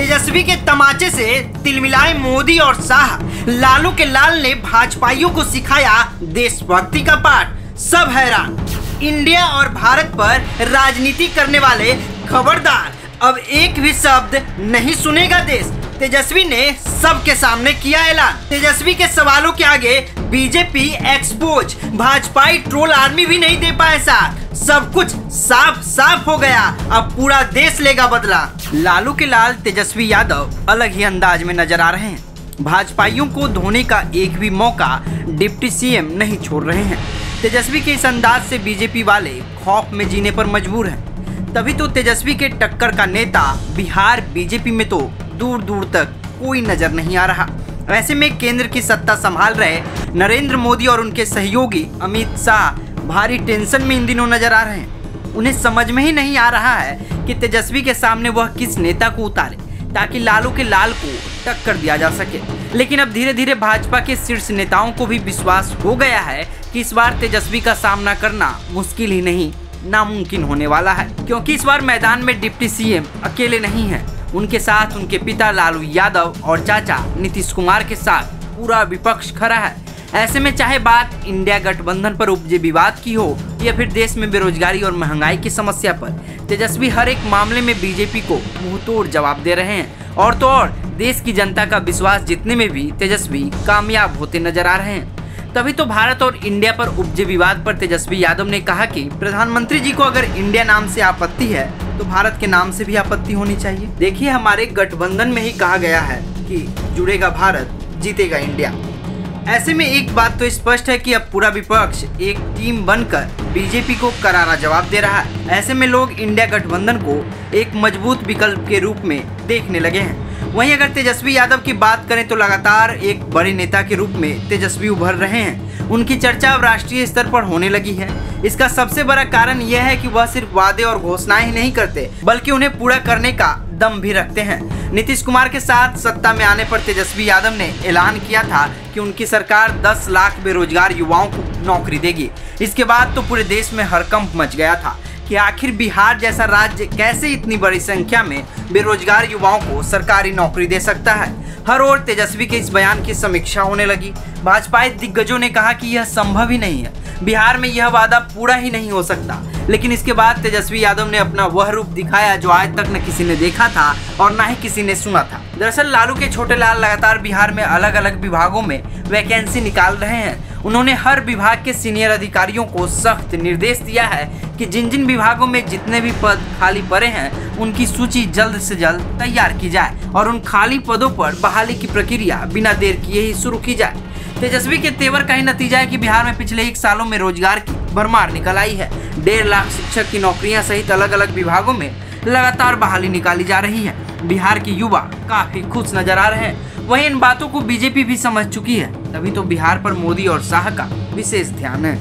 तेजस्वी के तमाचे से तिलमिलाए मोदी और शाह। लालू के लाल ने भाजपाइयों को सिखाया देशभक्ति का पाठ। सब हैरान। इंडिया और भारत पर राजनीति करने वाले खबरदार, अब एक भी शब्द नहीं सुनेगा देश। तेजस्वी ने सबके सामने किया ऐलान। तेजस्वी के सवालों के आगे बीजेपी एक्सपोज, भाजपाई ट्रोल आर्मी भी नहीं दे पाए साथ। सब कुछ साफ साफ हो गया, अब पूरा देश लेगा बदला। लालू के लाल तेजस्वी यादव अलग ही अंदाज में नजर आ रहे हैं। भाजपाइयों को धोने का एक भी मौका डिप्टी सीएम नहीं छोड़ रहे हैं। तेजस्वी के इस अंदाज से बीजेपी वाले खौफ में जीने पर मजबूर हैं। तभी तो तेजस्वी के टक्कर का नेता बिहार बीजेपी में तो दूर दूर तक कोई नजर नहीं आ रहा। ऐसे में केंद्र की सत्ता संभाल रहे नरेंद्र मोदी और उनके सहयोगी अमित शाह भारी टेंशन में इन दिनों नजर आ रहे हैं। उन्हें समझ में ही नहीं आ रहा है कि तेजस्वी के सामने वह किस नेता को उतारे ताकि लालू के लाल को टक्कर दिया जा सके। लेकिन अब धीरे धीरे भाजपा के शीर्ष नेताओं को भी विश्वास हो गया है कि इस बार तेजस्वी का सामना करना मुश्किल ही नहीं नामुमकिन होने वाला है, क्योंकि इस बार मैदान में डिप्टी सीएम अकेले नहीं हैं। उनके साथ उनके पिता लालू यादव और चाचा नीतीश कुमार के साथ पूरा विपक्ष खड़ा है। ऐसे में चाहे बात इंडिया गठबंधन पर उपजे विवाद की हो या फिर देश में बेरोजगारी और महंगाई की समस्या पर, तेजस्वी हर एक मामले में बीजेपी को मुंहतोड़ जवाब दे रहे हैं। और तो और देश की जनता का विश्वास जीतने में भी तेजस्वी कामयाब होते नजर आ रहे हैं। तभी तो भारत और इंडिया पर उपजे विवाद पर तेजस्वी यादव ने कहा कि प्रधानमंत्री जी को अगर इंडिया नाम से आपत्ति है तो भारत के नाम से भी आपत्ति होनी चाहिए। देखिए, हमारे गठबंधन में ही कहा गया है कि जुड़ेगा भारत, जीतेगा इंडिया। ऐसे में एक बात तो स्पष्ट है कि अब पूरा विपक्ष एक टीम बनकर बीजेपी को करारा जवाब दे रहा है। ऐसे में लोग इंडिया गठबंधन को एक मजबूत विकल्प के रूप में देखने लगे हैं। वहीं अगर तेजस्वी यादव की बात करें तो लगातार एक बड़े नेता के रूप में तेजस्वी उभर रहे हैं। उनकी चर्चा अब राष्ट्रीय स्तर पर होने लगी है। इसका सबसे बड़ा कारण यह है कि वह सिर्फ वादे और घोषणाएं ही नहीं करते, बल्कि उन्हें पूरा करने का दम भी रखते हैं। नीतीश कुमार के साथ सत्ता में आने पर तेजस्वी यादव ने ऐलान किया था कि उनकी सरकार 10 लाख बेरोजगार युवाओं को नौकरी देगी। इसके बाद तो पूरे देश में हड़कंप मच गया था कि आखिर बिहार जैसा राज्य कैसे इतनी बड़ी संख्या में बेरोजगार युवाओं को सरकारी नौकरी दे सकता है। हर ओर तेजस्वी के इस बयान की समीक्षा होने लगी। भाजपा दिग्गजों ने कहा कि यह संभव ही नहीं है, बिहार में यह वादा पूरा ही नहीं हो सकता। लेकिन इसके बाद तेजस्वी यादव ने अपना वह रूप दिखाया जो आज तक न किसी ने देखा था और न ही किसी ने सुना था। दरअसल लालू के छोटे लाल लगातार बिहार में अलग अलग विभागों में वैकेंसी निकाल रहे हैं। उन्होंने हर विभाग के सीनियर अधिकारियों को सख्त निर्देश दिया है कि जिन जिन विभागों में जितने भी पद खाली पड़े हैं उनकी सूची जल्द से जल्द तैयार की जाए और उन खाली पदों पर बहाली की प्रक्रिया बिना देर किए ही शुरू की जाए। तेजस्वी के तेवर का ही नतीजा है कि बिहार में पिछले 1 सालों में रोजगार की भरमार निकल आई है। 1.5 लाख शिक्षक की नौकरियां सहित अलग अलग विभागों में लगातार बहाली निकाली जा रही है। बिहार के युवा काफी खुश नजर आ रहे हैं। वहीं इन बातों को बीजेपी भी समझ चुकी है। तभी तो बिहार पर मोदी और शाह का विशेष ध्यान है।